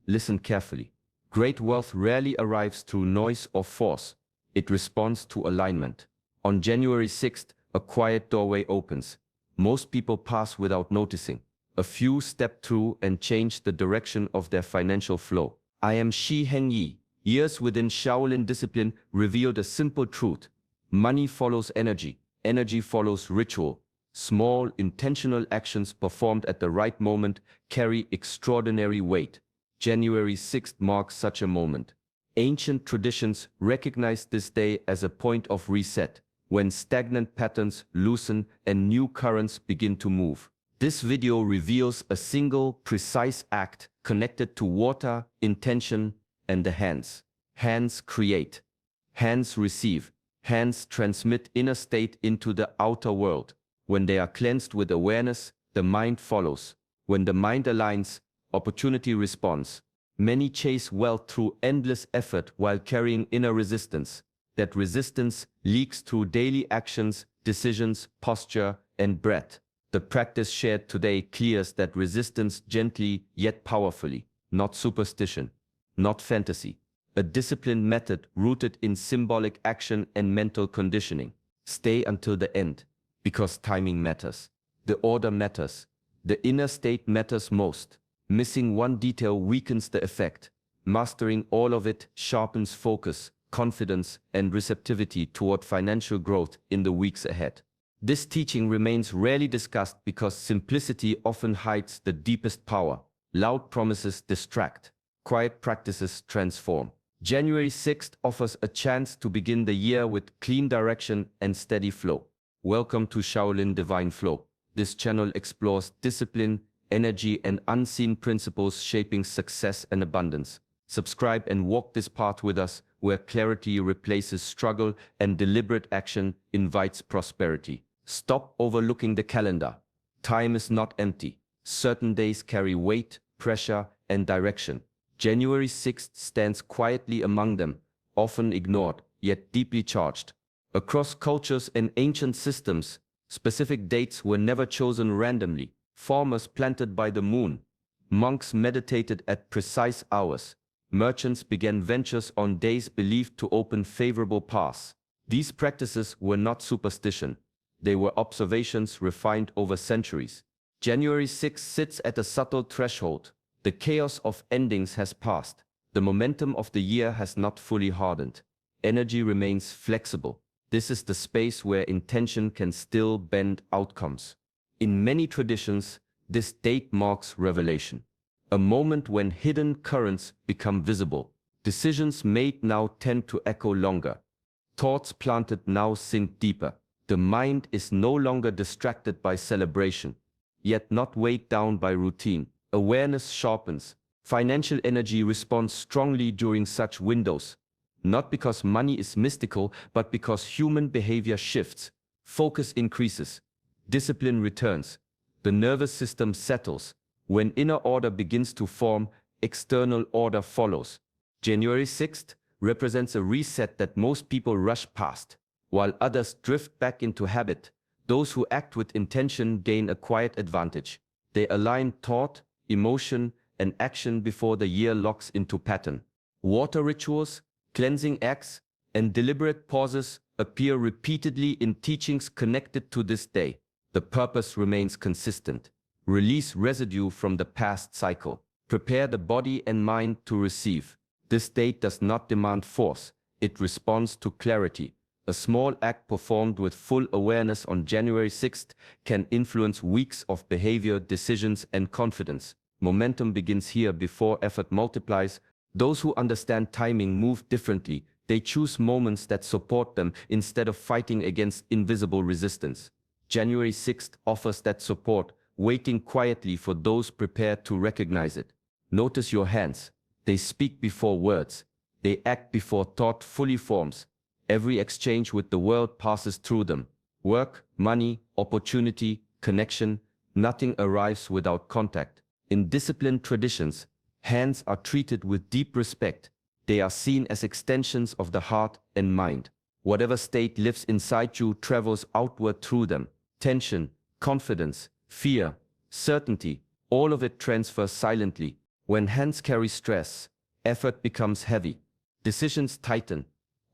Listen carefully. Great wealth rarely arrives through noise or force. It responds to alignment. On January 6th, a quiet doorway opens. Most people pass without noticing. A few step through and change the direction of their financial flow. I am Heng. Years within Shaolin discipline revealed a simple truth. Money follows energy. Energy follows ritual. Small, intentional actions performed at the right moment carry extraordinary weight. January 6th marks such a moment. Ancient traditions recognize this day as a point of reset, when stagnant patterns loosen and new currents begin to move. This video reveals a single, precise act connected to water, intention, and the hands. Hands create. Hands receive. Hands transmit inner state into the outer world. When they are cleansed with awareness, the mind follows. When the mind aligns, opportunity responds. Many chase wealth through endless effort while carrying inner resistance. That resistance leaks through daily actions, decisions, posture, and breath. The practice shared today clears that resistance gently yet powerfully, not superstition, not fantasy. A disciplined method rooted in symbolic action and mental conditioning. Stay until the end, because timing matters. The order matters. The inner state matters most. Missing one detail weakens the effect. Mastering all of it sharpens focus, confidence, and receptivity toward financial growth in the weeks ahead. This teaching remains rarely discussed because simplicity often hides the deepest power. Loud promises distract. Quiet practices transform. January 6th offers a chance to begin the year with clean direction and steady flow. Welcome to Shaolin Divine Flow. This channel explores discipline, energy, and unseen principles shaping success and abundance. Subscribe and walk this path with us, where clarity replaces struggle and deliberate action invites prosperity. Stop overlooking the calendar. Time is not empty. Certain days carry weight, pressure, and direction. January 6th stands quietly among them, often ignored, yet deeply charged. Across cultures and ancient systems, specific dates were never chosen randomly. Farmers planted by the moon. Monks meditated at precise hours. Merchants began ventures on days believed to open favorable paths. These practices were not superstition. They were observations refined over centuries. January 6th sits at a subtle threshold. The chaos of endings has passed. The momentum of the year has not fully hardened. Energy remains flexible. This is the space where intention can still bend outcomes. In many traditions, this date marks revelation. A moment when hidden currents become visible. Decisions made now tend to echo longer. Thoughts planted now sink deeper. The mind is no longer distracted by celebration, yet not weighed down by routine. Awareness sharpens. Financial energy responds strongly during such windows, not because money is mystical, but because human behavior shifts. Focus increases. Discipline returns. The nervous system settles. When inner order begins to form, external order follows. January 6th represents a reset that most people rush past, while others drift back into habit. Those who act with intention gain a quiet advantage. They align thought, emotion, and action before the year locks into pattern. Water rituals, cleansing acts, and deliberate pauses appear repeatedly in teachings connected to this day. The purpose remains consistent. Release residue from the past cycle. Prepare the body and mind to receive. This date does not demand force. It responds to clarity. A small act performed with full awareness on January 6th can influence weeks of behavior, decisions, and confidence. Momentum begins here before effort multiplies. Those who understand timing move differently. They choose moments that support them instead of fighting against invisible resistance. January 6th offers that support, waiting quietly for those prepared to recognize it. Notice your hands. They speak before words. They act before thought fully forms. Every exchange with the world passes through them. Work, money, opportunity, connection, nothing arrives without contact. In disciplined traditions, hands are treated with deep respect. They are seen as extensions of the heart and mind. Whatever state lives inside you travels outward through them. Tension, confidence, fear, certainty, all of it transfers silently. When hands carry stress, effort becomes heavy. Decisions tighten.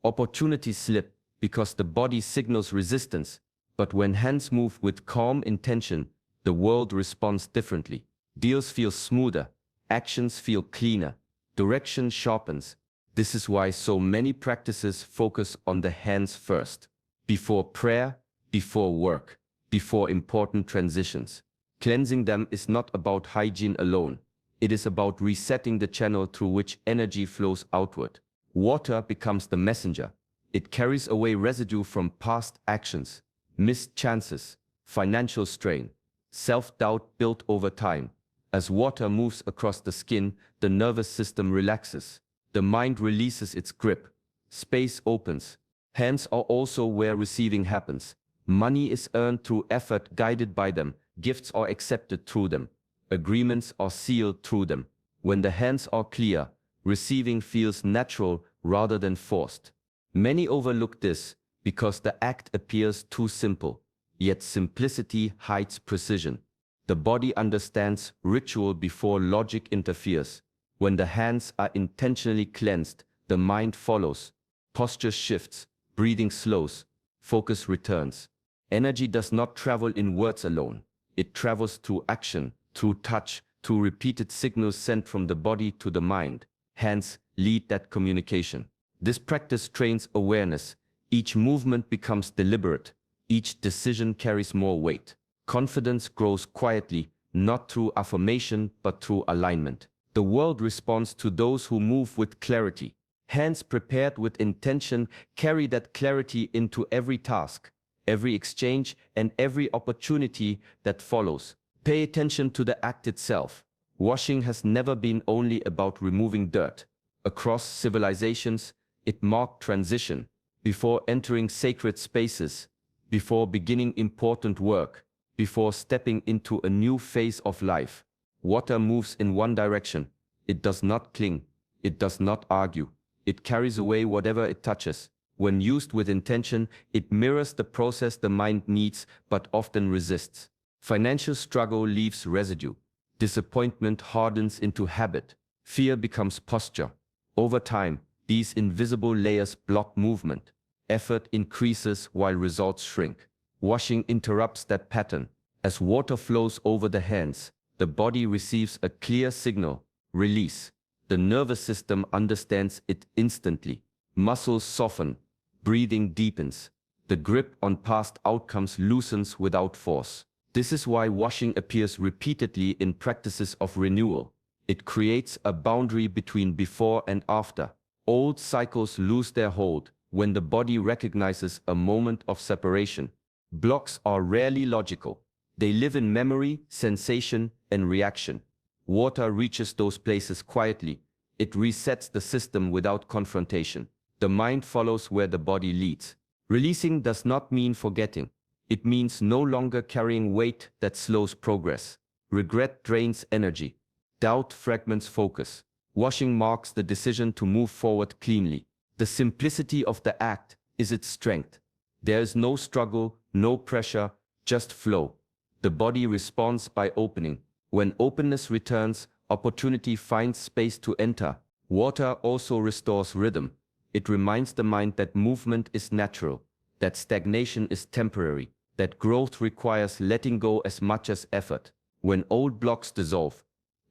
Opportunities slip because the body signals resistance. But when hands move with calm intention, the world responds differently. Deals feel smoother. Actions feel cleaner. Direction sharpens. This is why so many practices focus on the hands first. Before prayer, before work, before important transitions. Cleansing them is not about hygiene alone. It is about resetting the channel through which energy flows outward. Water becomes the messenger. It carries away residue from past actions, missed chances, financial strain, self-doubt built over time. As water moves across the skin, the nervous system relaxes. The mind releases its grip. Space opens. Hands are also where receiving happens. Money is earned through effort guided by them. Gifts are accepted through them. Agreements are sealed through them. When the hands are clear, receiving feels natural rather than forced. Many overlook this because the act appears too simple. Yet simplicity hides precision. The body understands ritual before logic interferes. When the hands are intentionally cleansed, the mind follows. Posture shifts, breathing slows, focus returns. Energy does not travel in words alone. It travels through action, through touch, through repeated signals sent from the body to the mind. Hands lead that communication. This practice trains awareness. Each movement becomes deliberate. Each decision carries more weight. Confidence grows quietly, not through affirmation but through alignment. The world responds to those who move with clarity. Hands prepared with intention carry that clarity into every task, every exchange, and every opportunity that follows. Pay attention to the act itself. Washing has never been only about removing dirt. Across civilizations, it marked transition. Before entering sacred spaces, before beginning important work, before stepping into a new phase of life. Water moves in one direction. It does not cling. It does not argue. It carries away whatever it touches. When used with intention, it mirrors the process the mind needs but often resists. Financial struggle leaves residue. Disappointment hardens into habit. Fear becomes posture. Over time, these invisible layers block movement. Effort increases while results shrink. Washing interrupts that pattern. As water flows over the hands, the body receives a clear signal: release. The nervous system understands it instantly. Muscles soften. Breathing deepens. The grip on past outcomes loosens without force. This is why washing appears repeatedly in practices of renewal. It creates a boundary between before and after. Old cycles lose their hold when the body recognizes a moment of separation. Blocks are rarely logical. They live in memory, sensation, and reaction. Water reaches those places quietly. It resets the system without confrontation. The mind follows where the body leads. Releasing does not mean forgetting. It means no longer carrying weight that slows progress. Regret drains energy. Doubt fragments focus. Washing marks the decision to move forward cleanly. The simplicity of the act is its strength. There is no struggle, no pressure, just flow. The body responds by opening. When openness returns, opportunity finds space to enter. Water also restores rhythm. It reminds the mind that movement is natural, that stagnation is temporary, that growth requires letting go as much as effort. When old blocks dissolve,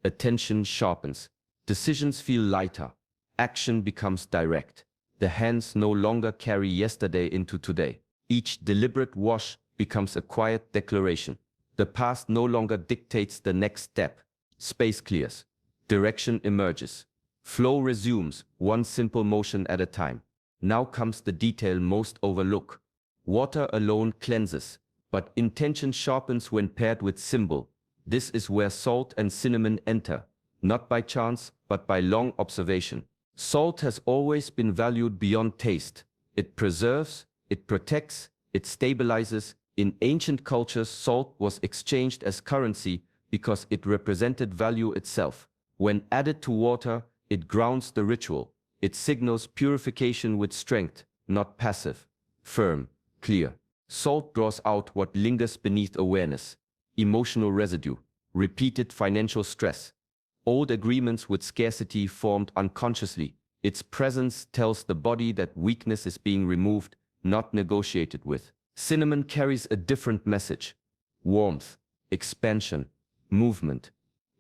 attention sharpens. Decisions feel lighter. Action becomes direct. The hands no longer carry yesterday into today. Each deliberate wash becomes a quiet declaration. The past no longer dictates the next step. Space clears. Direction emerges. Flow resumes, one simple motion at a time. Now comes the detail most overlook. Water alone cleanses, but intention sharpens when paired with symbol. This is where salt and cinnamon enter, not by chance, but by long observation. Salt has always been valued beyond taste. It preserves, it protects, it stabilizes. In ancient cultures, salt was exchanged as currency because it represented value itself. When added to water, it grounds the ritual. It signals purification with strength, not passive. Firm, clear. Salt draws out what lingers beneath awareness. Emotional residue, repeated financial stress, Old agreements with scarcity formed unconsciously. Its presence tells the body that weakness is being removed, not negotiated with. Cinnamon carries a different message: warmth, expansion, movement.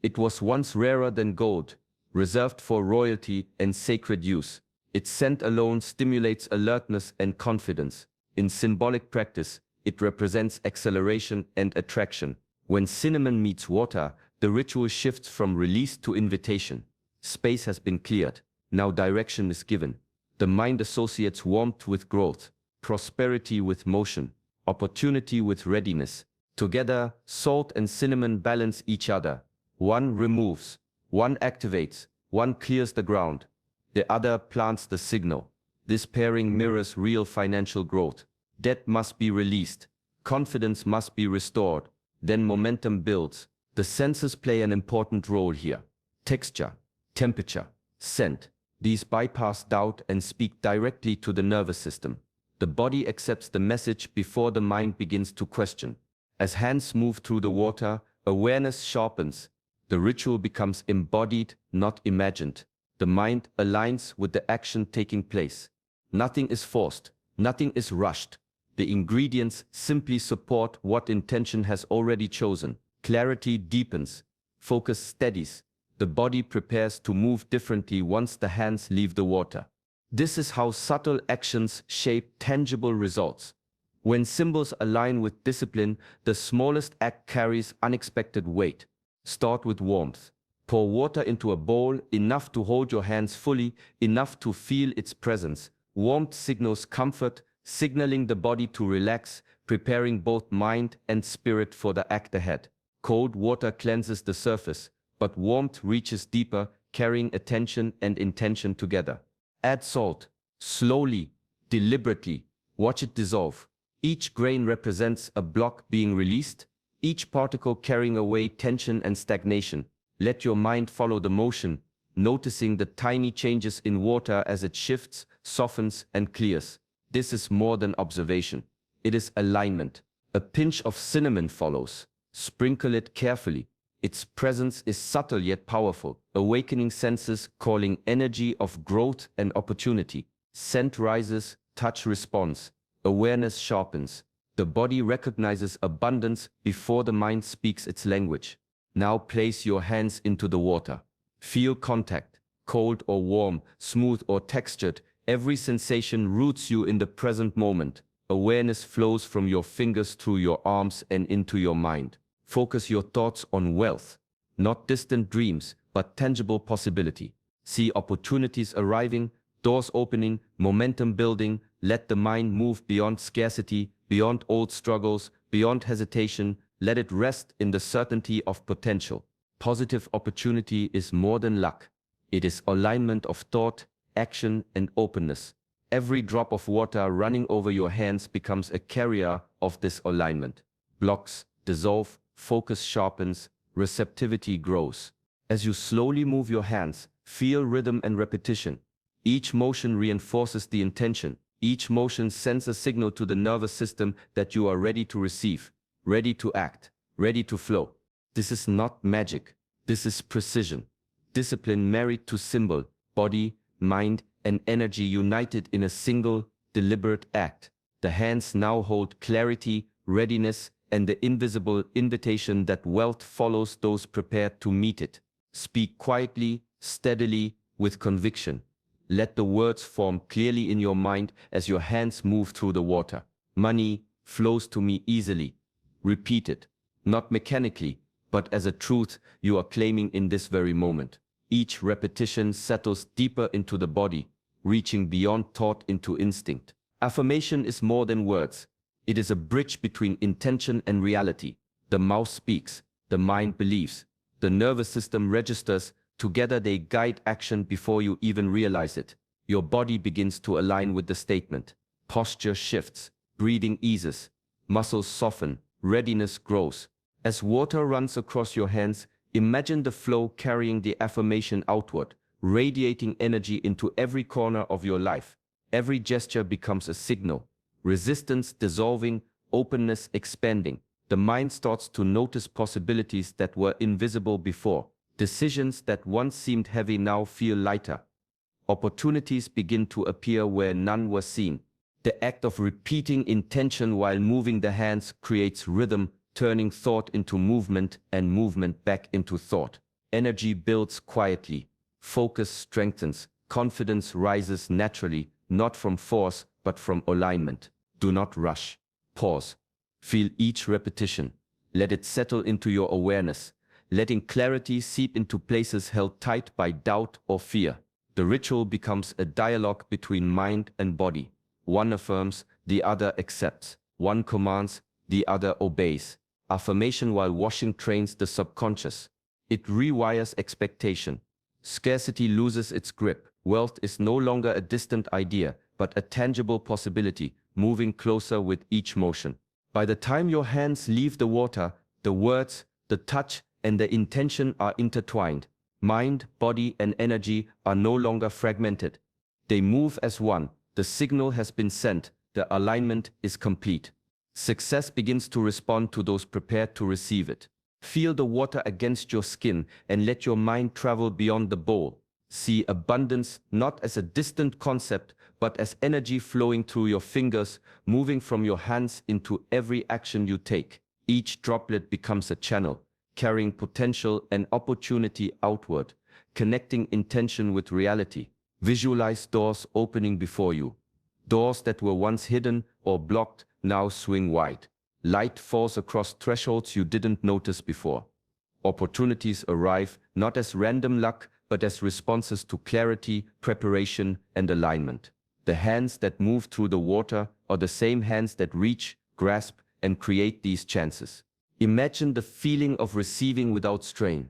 It was once rarer than gold, reserved for royalty and sacred use. Its scent alone stimulates alertness and confidence. In symbolic practice, it represents acceleration and attraction. When cinnamon meets water, the ritual shifts from release to invitation. Space has been cleared. Now direction is given. The mind associates warmth with growth, prosperity with motion, opportunity with readiness. Together, salt and cinnamon balance each other. One removes, one activates, one clears the ground. The other plants the signal. This pairing mirrors real financial growth. Debt must be released. Confidence must be restored. Then momentum builds. The senses play an important role here. Texture, temperature, scent. These bypass doubt and speak directly to the nervous system. The body accepts the message before the mind begins to question. As hands move through the water, awareness sharpens. The ritual becomes embodied, not imagined. The mind aligns with the action taking place. Nothing is forced, nothing is rushed. The ingredients simply support what intention has already chosen. Clarity deepens, focus steadies. The body prepares to move differently once the hands leave the water. This is how subtle actions shape tangible results. When symbols align with discipline, the smallest act carries unexpected weight. Start with warmth. Pour water into a bowl, enough to hold your hands fully, enough to feel its presence. Warmth signals comfort, signaling the body to relax, preparing both mind and spirit for the act ahead. Cold water cleanses the surface, but warmth reaches deeper, carrying attention and intention together. Add salt, slowly, deliberately. Watch it dissolve. Each grain represents a block being released, each particle carrying away tension and stagnation. Let your mind follow the motion, noticing the tiny changes in water as it shifts, softens, and clears. This is more than observation. It is alignment. A pinch of cinnamon follows. Sprinkle it carefully. Its presence is subtle yet powerful, awakening senses, calling energy of growth and opportunity. Scent rises, touch responds. Awareness sharpens. The body recognizes abundance before the mind speaks its language. Now place your hands into the water. Feel contact, cold or warm, smooth or textured. Every sensation roots you in the present moment. Awareness flows from your fingers through your arms and into your mind. Focus your thoughts on wealth, not distant dreams, but tangible possibility. See opportunities arriving, doors opening, momentum building. Let the mind move beyond scarcity, beyond old struggles, beyond hesitation. Let it rest in the certainty of potential. Positive opportunity is more than luck. It is alignment of thought, action, and openness. Every drop of water running over your hands becomes a carrier of this alignment. Blocks dissolve, focus sharpens, receptivity grows. As you slowly move your hands, feel rhythm and repetition. Each motion reinforces the intention. Each motion sends a signal to the nervous system that you are ready to receive, ready to act, ready to flow. This is not magic. This is precision. Discipline married to symbol, body, mind, and energy united in a single, deliberate act. The hands now hold clarity, readiness, and the invisible invitation that wealth follows those prepared to meet it. Speak quietly, steadily, with conviction. Let the words form clearly in your mind as your hands move through the water. Money flows to me easily. Repeat it, not mechanically, but as a truth you are claiming in this very moment. Each repetition settles deeper into the body, reaching beyond thought into instinct. Affirmation is more than words. It is a bridge between intention and reality. The mouth speaks, the mind believes, the nervous system registers. Together they guide action before you even realize it. Your body begins to align with the statement. Posture shifts, breathing eases, muscles soften, readiness grows. As water runs across your hands, imagine the flow carrying the affirmation outward, radiating energy into every corner of your life. Every gesture becomes a signal. Resistance dissolving, openness expanding. The mind starts to notice possibilities that were invisible before. Decisions that once seemed heavy now feel lighter. Opportunities begin to appear where none were seen. The act of repeating intention while moving the hands creates rhythm, turning thought into movement and movement back into thought. Energy builds quietly. Focus strengthens. Confidence rises naturally, not from force, but from alignment. Do not rush. Pause. Feel each repetition. Let it settle into your awareness, letting clarity seep into places held tight by doubt or fear. The ritual becomes a dialogue between mind and body. One affirms, the other accepts. One commands, the other obeys. Affirmation while washing trains the subconscious. It rewires expectation. Scarcity loses its grip. Wealth is no longer a distant idea, but a tangible possibility, moving closer with each motion. By the time your hands leave the water, the words, the touch, and the intention are intertwined. Mind, body, and energy are no longer fragmented. They move as one. The signal has been sent. The alignment is complete. Success begins to respond to those prepared to receive it. Feel the water against your skin and let your mind travel beyond the bowl. See abundance not as a distant concept, but as energy flowing through your fingers, moving from your hands into every action you take. Each droplet becomes a channel, carrying potential and opportunity outward, connecting intention with reality. Visualize doors opening before you. Doors that were once hidden or blocked now swing wide. Light falls across thresholds you didn't notice before. Opportunities arrive not as random luck, but as responses to clarity, preparation, and alignment. The hands that move through the water are the same hands that reach, grasp, and create these chances. Imagine the feeling of receiving without strain.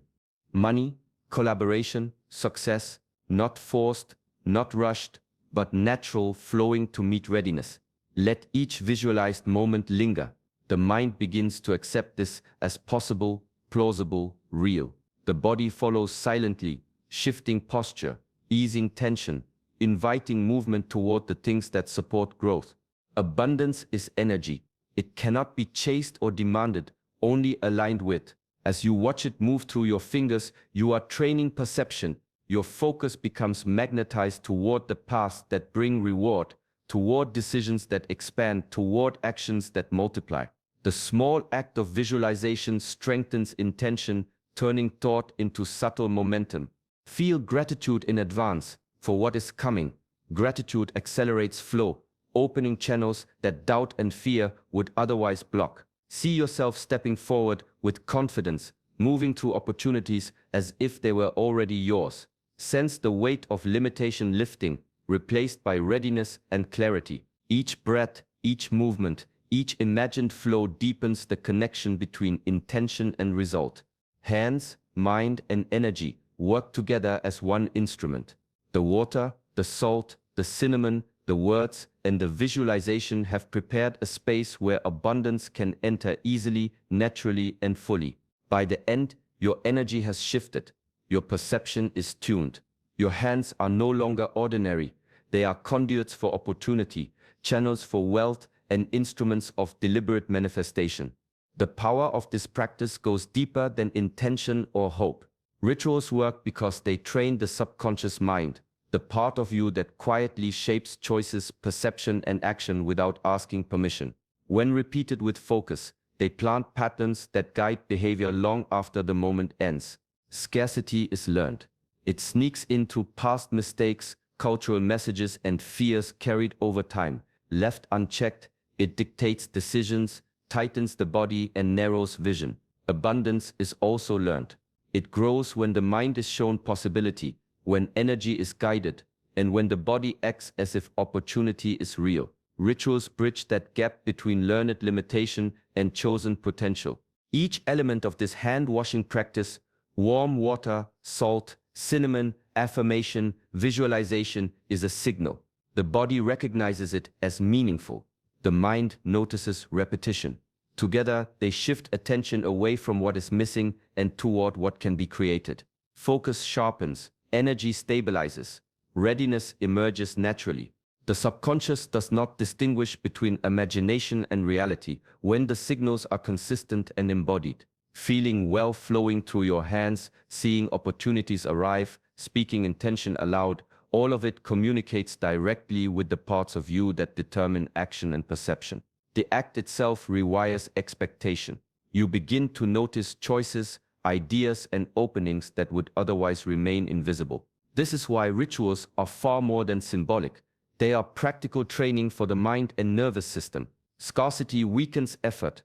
Money, collaboration, success, not forced, not rushed, but natural, flowing to meet readiness. Let each visualized moment linger. The mind begins to accept this as possible, plausible, real. The body follows silently, shifting posture, easing tension, inviting movement toward the things that support growth. Abundance is energy. It cannot be chased or demanded, only aligned with. As you watch it move through your fingers, you are training perception. Your focus becomes magnetized toward the paths that bring reward, toward decisions that expand, toward actions that multiply. The small act of visualization strengthens intention, turning thought into subtle momentum. Feel gratitude in advance for what is coming. Gratitude accelerates flow, opening channels that doubt and fear would otherwise block. See yourself stepping forward with confidence, moving through opportunities as if they were already yours. Sense the weight of limitation lifting, replaced by readiness and clarity. Each breath, each movement, each imagined flow deepens the connection between intention and result. Hands, mind, and energy work together as one instrument. The water, the salt, the cinnamon, the words, and the visualization have prepared a space where abundance can enter easily, naturally, and fully. By the end, your energy has shifted. Your perception is tuned. Your hands are no longer ordinary. They are conduits for opportunity, channels for wealth, and instruments of deliberate manifestation. The power of this practice goes deeper than intention or hope. Rituals work because they train the subconscious mind, the part of you that quietly shapes choices, perception, and action without asking permission. When repeated with focus, they plant patterns that guide behavior long after the moment ends. Scarcity is learned. It sneaks into past mistakes, cultural messages, and fears carried over time. Left unchecked, it dictates decisions, tightens the body, and narrows vision. Abundance is also learned. It grows when the mind is shown possibility, when energy is guided, and when the body acts as if opportunity is real. Rituals bridge that gap between learned limitation and chosen potential. Each element of this hand-washing practice, warm water, salt, cinnamon, affirmation, visualization, is a signal. The body recognizes it as meaningful. The mind notices repetition. Together, they shift attention away from what is missing and toward what can be created. Focus sharpens, energy stabilizes, readiness emerges naturally. The subconscious does not distinguish between imagination and reality when the signals are consistent and embodied. feeling wealth flowing through your hands, seeing opportunities arrive, speaking intention aloud, all of it communicates directly with the parts of you that determine action and perception. The act itself rewires expectation. You begin to notice choices, ideas, and openings that would otherwise remain invisible. This is why rituals are far more than symbolic. They are practical training for the mind and nervous system. Scarcity weakens effort.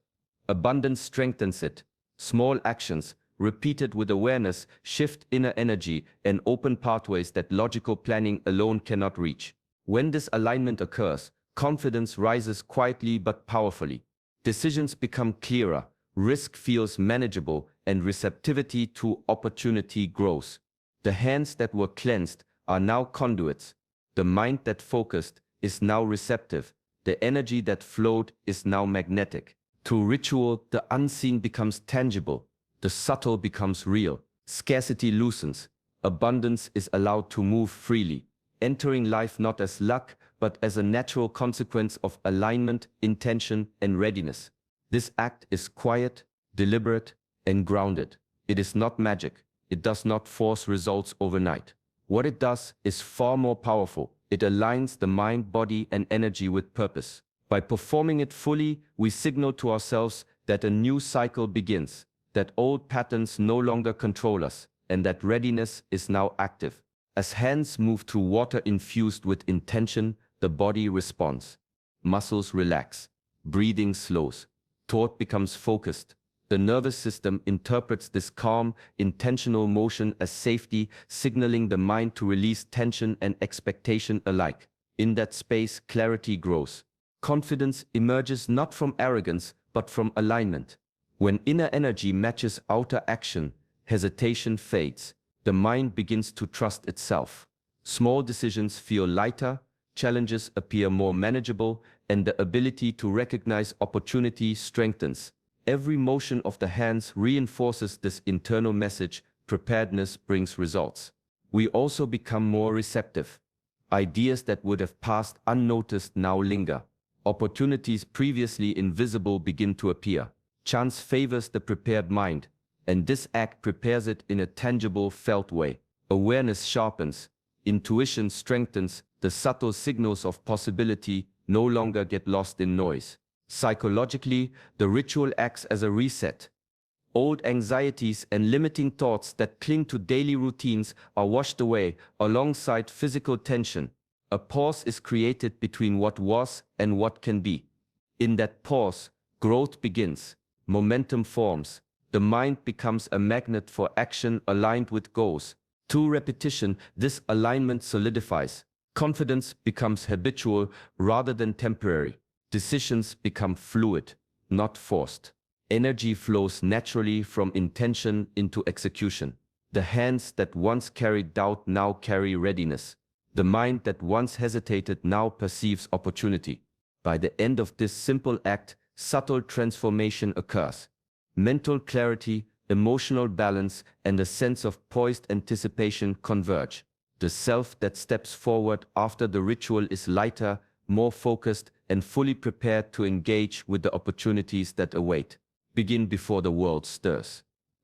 Abundance strengthens it. Small actions, repeated with awareness, shift inner energy and open pathways that logical planning alone cannot reach. When this alignment occurs, confidence rises quietly but powerfully. Decisions become clearer, risk feels manageable, and receptivity to opportunity grows. The hands that were cleansed are now conduits. The mind that focused is now receptive. The energy that flowed is now magnetic. Through ritual, the unseen becomes tangible. The subtle becomes real. Scarcity loosens. Abundance is allowed to move freely, entering life not as luck, but as a natural consequence of alignment, intention, and readiness. This act is quiet, deliberate, and grounded. It is not magic. It does not force results overnight. What it does is far more powerful. It aligns the mind, body, and energy with purpose. By performing it fully, we signal to ourselves that a new cycle begins, that old patterns no longer control us, and that readiness is now active. As hands move through water infused with intention, the body responds. Muscles relax. Breathing slows. Thought becomes focused. The nervous system interprets this calm, intentional motion as safety, signaling the mind to release tension and expectation alike. In that space, clarity grows. Confidence emerges not from arrogance, but from alignment. When inner energy matches outer action, hesitation fades. The mind begins to trust itself. Small decisions feel lighter, challenges appear more manageable, and the ability to recognize opportunity strengthens. Every motion of the hands reinforces this internal message: preparedness brings results. We also become more receptive. Ideas that would have passed unnoticed now linger. Opportunities previously invisible begin to appear. Chance favors the prepared mind, and this act prepares it in a tangible, felt way. Awareness sharpens, intuition strengthens, the subtle signals of possibility no longer get lost in noise. Psychologically, the ritual acts as a reset. Old anxieties and limiting thoughts that cling to daily routines are washed away alongside physical tension. A pause is created between what was and what can be. In that pause, growth begins, momentum forms. The mind becomes a magnet for action aligned with goals. Through repetition, this alignment solidifies. Confidence becomes habitual rather than temporary. Decisions become fluid, not forced. Energy flows naturally from intention into execution. The hands that once carried doubt now carry readiness. The mind that once hesitated now perceives opportunity. By the end of this simple act, subtle transformation occurs. Mental clarity, emotional balance, and a sense of poised anticipation converge. The self that steps forward after the ritual is lighter, more focused, and fully prepared to engage with the opportunities that await. Begin before the world stirs.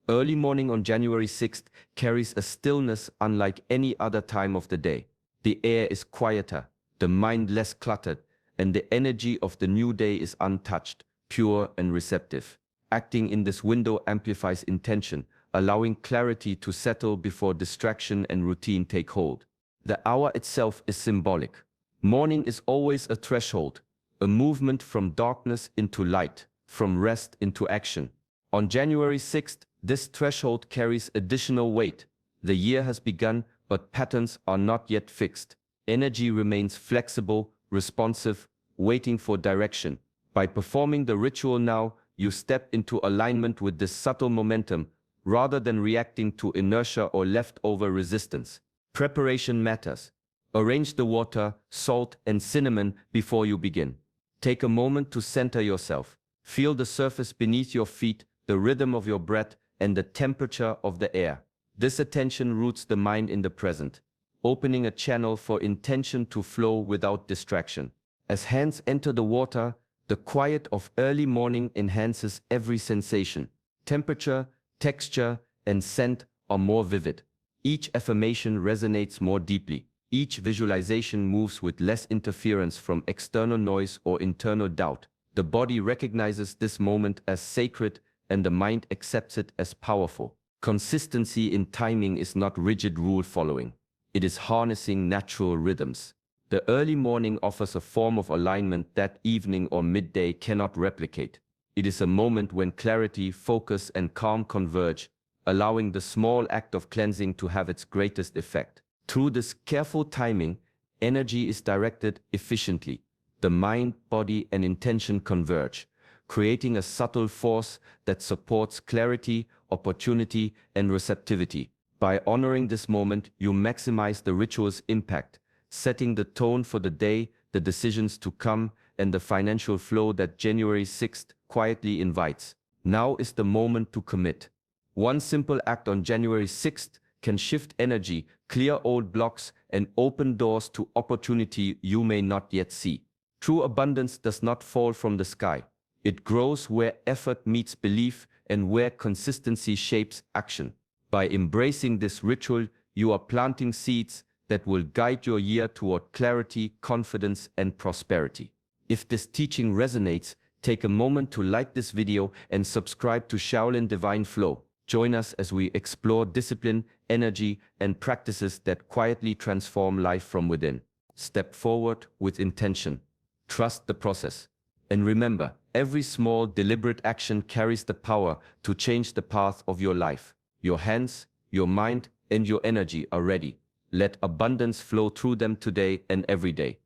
Early morning on January 6th carries a stillness unlike any other time of the day. The air is quieter, the mind less cluttered, and the energy of the new day is untouched, pure and receptive. Acting in this window amplifies intention, allowing clarity to settle before distraction and routine take hold. The hour itself is symbolic. Morning is always a threshold, a movement from darkness into light, from rest into action. On January 6th, this threshold carries additional weight. The year has begun, but patterns are not yet fixed. Energy remains flexible, responsive, waiting for direction. By performing the ritual now, you step into alignment with this subtle momentum, rather than reacting to inertia or leftover resistance. Preparation matters. Arrange the water, salt, and cinnamon before you begin. Take a moment to center yourself. Feel the surface beneath your feet, the rhythm of your breath, and the temperature of the air. This attention roots the mind in the present, opening a channel for intention to flow without distraction. As hands enter the water, the quiet of early morning enhances every sensation. temperature, texture, and scent are more vivid. Each affirmation resonates more deeply. Each visualization moves with less interference from external noise or internal doubt. The body recognizes this moment as sacred and the mind accepts it as powerful. Consistency in timing is not rigid rule following. It is harnessing natural rhythms. The early morning offers a form of alignment that evening or midday cannot replicate. It is a moment when clarity, focus, and calm converge, allowing the small act of cleansing to have its greatest effect. Through this careful timing, energy is directed efficiently. The mind, body, and intention converge, creating a subtle force that supports clarity, opportunity, and receptivity. By honoring this moment, you maximize the ritual's impact, setting the tone for the day, the decisions to come, and the financial flow that January 6th quietly invites. Now is the moment to commit. One simple act on January 6th can shift energy, clear old blocks, and open doors to opportunity you may not yet see. True abundance does not fall from the sky. It grows where effort meets belief and where consistency shapes action. By embracing this ritual, you are planting seeds that will guide your year toward clarity, confidence, and prosperity. If this teaching resonates, take a moment to like this video and subscribe to Shaolin Divine Flow. Join us as we explore discipline, energy, and practices that quietly transform life from within. Step forward with intention. Trust the process. And remember, every small, deliberate action carries the power to change the path of your life. Your hands, your mind, and your energy are ready. Let abundance flow through them today and every day.